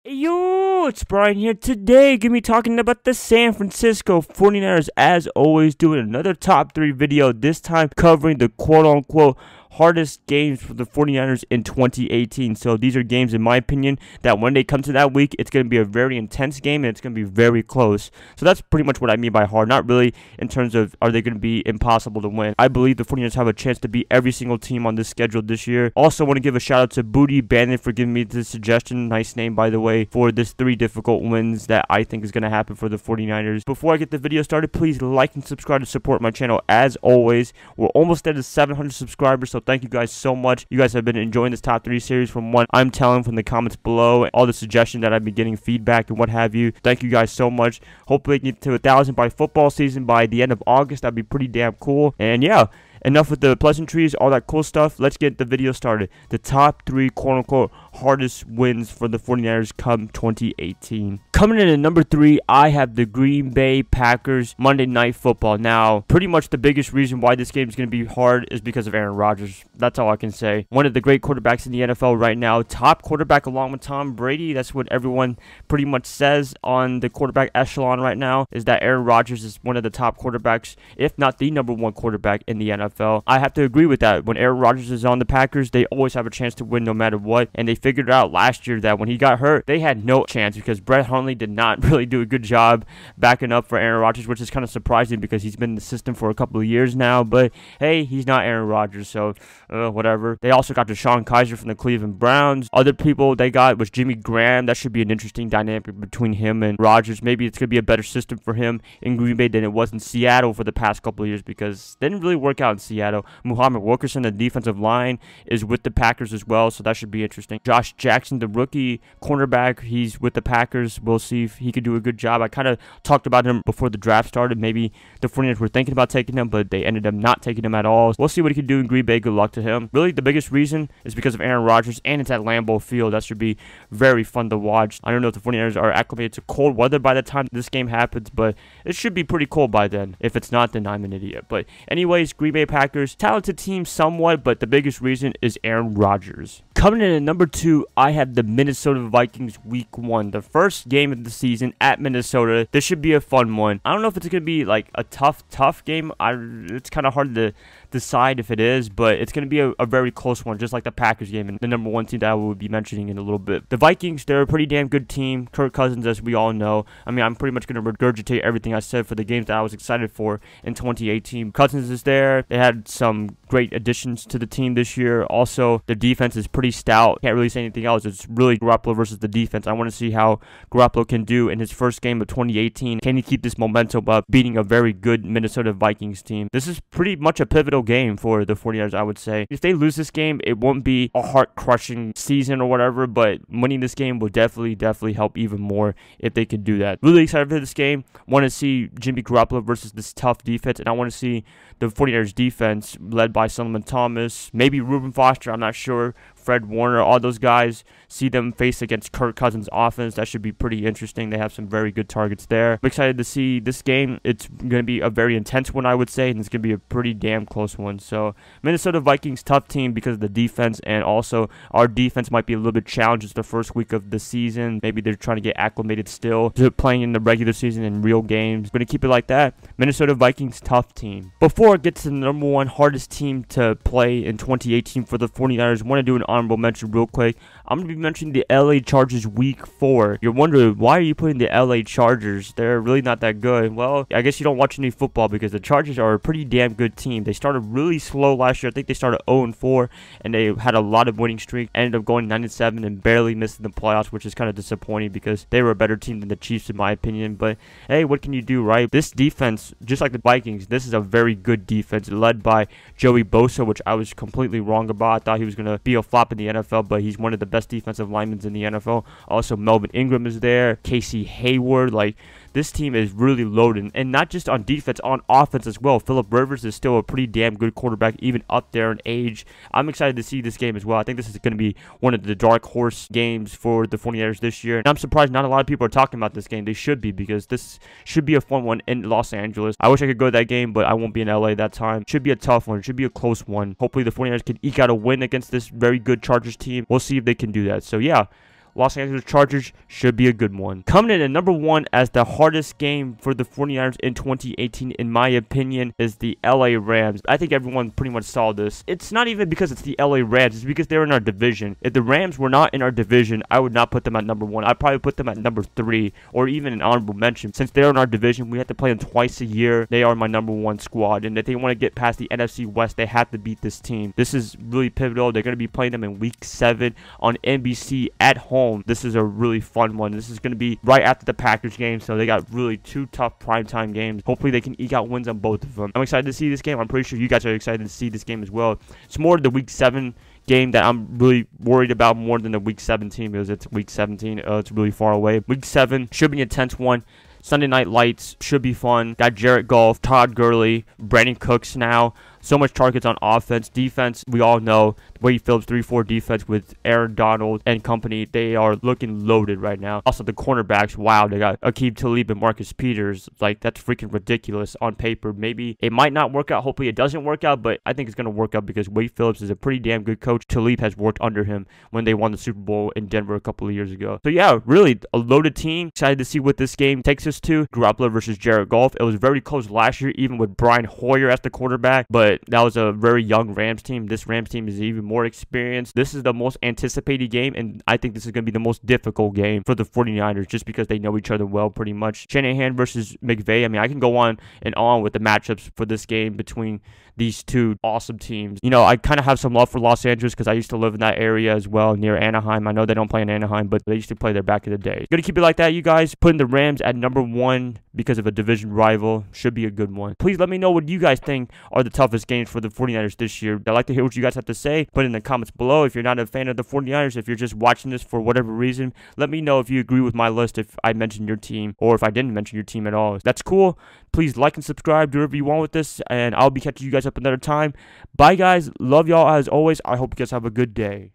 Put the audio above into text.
Yo, it's Brian here. Today, gonna be talking about the San Francisco 49ers, as always, doing another top 3 video, this time covering the quote-unquote hardest games for the 49ers in 2018. So these are games, in my opinion, that when they come to that week, it's going to be a very intense game and it's going to be very close. So that's pretty much what I mean by hard. Not really in terms of are they going to be impossible to win. I believe the 49ers have a chance to beat every single team on this schedule this year. Also want to give a shout out to Booty Bandit for giving me this suggestion. Nice name, by the way, for this 3 difficult wins that I think is going to happen for the 49ers. Before I get the video started, please like and subscribe to support my channel. As always, we're almost at 700 subscribers, so thank you guys so much. You guys have been enjoying this top 3 series from what I'm telling from the comments below, and all the suggestions that I've been getting, feedback and what have you. Thank you guys so much. Hopefully we can get to 1,000 by football season by the end of August. That'd be pretty damn cool. And yeah, enough with the pleasantries, all that cool stuff. Let's get the video started. The top 3 quote-unquote hardest wins for the 49ers come 2018. Coming in at number 3, I have the Green Bay Packers Monday Night Football. Now, pretty much the biggest reason why this game is going to be hard is because of Aaron Rodgers. That's all I can say. One of the great quarterbacks in the NFL right now. Top quarterback along with Tom Brady. That's what everyone pretty much says on the quarterback echelon right now, is that Aaron Rodgers is one of the top quarterbacks, if not the #1 quarterback in the NFL. I have to agree with that. When Aaron Rodgers is on the Packers, they always have a chance to win no matter what, and they figured out last year that when he got hurt, they had no chance because Brett Hundley did not really do a good job backing up for Aaron Rodgers, which is kind of surprising because he's been in the system for a couple of years now, but hey, he's not Aaron Rodgers, so whatever. They also got Deshaun Kaiser from the Cleveland Browns. Other people they got was Jimmy Graham. That should be an interesting dynamic between him and Rodgers. Maybe it's going to be a better system for him in Green Bay than it was in Seattle for the past couple of years, because they didn't really work out in Seattle. Muhammad Wilkerson, the defensive line, is with the Packers as well, so that should be interesting. Josh Jackson, the rookie cornerback, he's with the Packers. We'll see if he could do a good job. I kind of talked about him before the draft started. Maybe the 49ers were thinking about taking him, but they ended up not taking him at all. We'll see what he can do in Green Bay. Good luck to him. Really, the biggest reason is because of Aaron Rodgers, and it's at Lambeau Field. That should be very fun to watch. I don't know if the 49ers are acclimated to cold weather by the time this game happens, but it should be pretty cold by then. If it's not, then I'm an idiot. But anyways, Green Bay Packers, talented team somewhat, but the biggest reason is Aaron Rodgers. Coming in at number 2, I have the Minnesota Vikings Week 1. The first game of the season at Minnesota. This should be a fun one. I don't know if it's going to be like a tough game. It's kind of hard to decide if it is, but it's going to be a very close one, just like the Packers game and the #1 team that I will be mentioning in a little bit. The Vikings, they're a pretty damn good team. Kirk Cousins, as we all know. I mean, I'm pretty much going to regurgitate everything I said for the games that I was excited for in 2018. Cousins is there. They had some great additions to the team this year. Also, the defense is pretty stout. Can't really say anything else. It's really Garoppolo versus the defense. I want to see how Garoppolo can do in his first game of 2018. Can he keep this momentum up, beating a very good Minnesota Vikings team? This is pretty much a pivotal game for the 49ers, I would say. If they lose this game, it won't be a heart-crushing season or whatever, but winning this game will definitely help even more if they can do that. Really excited for this game. Want to see Jimmy Garoppolo versus this tough defense, and I want to see the 49ers defense led by Solomon Thomas, maybe Reuben Foster, I'm not sure, Fred Warner, all those guys, see them face against Kirk Cousins' offense. That should be pretty interesting. They have some very good targets there. I'm excited to see this game. It's going to be a very intense one, I would say, and it's going to be a pretty damn close one. So, Minnesota Vikings, tough team because of the defense, and also our defense might be a little bit challenged the first week of the season. Maybe they're trying to get acclimated still to playing in the regular season in real games. Going to keep it like that. Minnesota Vikings, tough team. Before I get to the #1 hardest team to play in 2018 for the 49ers, I want to do an honorable mention real quick. I'm going to be mentioning the LA Chargers Week 4. You're wondering, why are you putting the LA Chargers? They're really not that good. Well, I guess you don't watch any football because the Chargers are a pretty damn good team. They started really slow last year. I think they started 0-4, and they had a lot of winning streak. Ended up going 9-7 and barely missing the playoffs, which is kind of disappointing because they were a better team than the Chiefs in my opinion. But hey, what can you do, right? This defense, just like the Vikings, this is a very good defense led by Joey Bosa, which I was completely wrong about. I thought he was going to be a flop in the NFL, but he's one of the best defensive linemen in the NFL. Also, Melvin Ingram is there. Casey Hayward, like, this team is really loaded, and not just on defense, on offense as well. Phillip Rivers is still a pretty damn good quarterback, even up there in age. I'm excited to see this game as well. I think this is going to be one of the dark horse games for the 49ers this year, and I'm surprised not a lot of people are talking about this game. They should be, because this should be a fun one in Los Angeles. I wish I could go to that game, but I won't be in LA that time. Should be a tough one. Should be a close one. Hopefully the 49ers can eke out a win against this very good Chargers team. We'll see if they can do that. So yeah, Los Angeles Chargers should be a good one. Coming in at number 1 as the hardest game for the 49ers in 2018, in my opinion, is the LA Rams. I think everyone pretty much saw this. It's not even because it's the LA Rams, it's because they're in our division. If the Rams were not in our division, I would not put them at number 1. I'd probably put them at number 3 or even an honorable mention. Since they're in our division, we have to play them twice a year. They are my number 1 squad, and if they want to get past the NFC West, they have to beat this team. This is really pivotal. They're going to be playing them in week 7 on NBC at home. This is a really fun one. This is going to be right after the Packers game, so they got really 2 tough primetime games. Hopefully they can eke out wins on both of them. I'm excited to see this game. I'm pretty sure you guys are excited to see this game as well. It's more the week 7 game that I'm really worried about more than the week 17, because it's week 17. It's really far away. Week 7 should be a tense one. Sunday Night Lights should be fun. Got Jared Goff, Todd Gurley, Brandon Cooks now. So much targets on offense. Defense, we all know the Wade Phillips 3-4 defense with Aaron Donald and company. They are looking loaded right now. Also, the cornerbacks, wow, they got Aqib Talib and Marcus Peters. Like, that's freaking ridiculous on paper. Maybe it might not work out. Hopefully it doesn't work out, but I think it's going to work out because Wade Phillips is a pretty damn good coach. Talib has worked under him when they won the Super Bowl in Denver a couple of years ago. So yeah, really a loaded team. Excited to see what this game takes us to. Garoppolo versus Jared Goff. It was very close last year, even with Brian Hoyer as the quarterback, but that was a very young Rams team. This Rams team is even more experienced. This is the most anticipated game, and I think this is going to be the most difficult game for the 49ers just because they know each other well pretty much. Shanahan versus McVay. I mean, I can go on and on with the matchups for this game between these two awesome teams. You know, I kind of have some love for Los Angeles because I used to live in that area as well, near Anaheim. I know they don't play in Anaheim, but they used to play there back in the day. Gonna keep it like that, you guys. Putting the Rams at number 1 because of a division rival should be a good one. Please let me know what you guys think are the toughest games for the 49ers this year. I'd like to hear what you guys have to say. Put it in the comments below. If you're not a fan of the 49ers, if you're just watching this for whatever reason, let me know if you agree with my list, if I mentioned your team, or if I didn't mention your team at all. That's cool. Please like and subscribe, do whatever you want with this, and I'll be catching you guys up another time. Bye, guys. Love y'all as always. I hope you guys have a good day.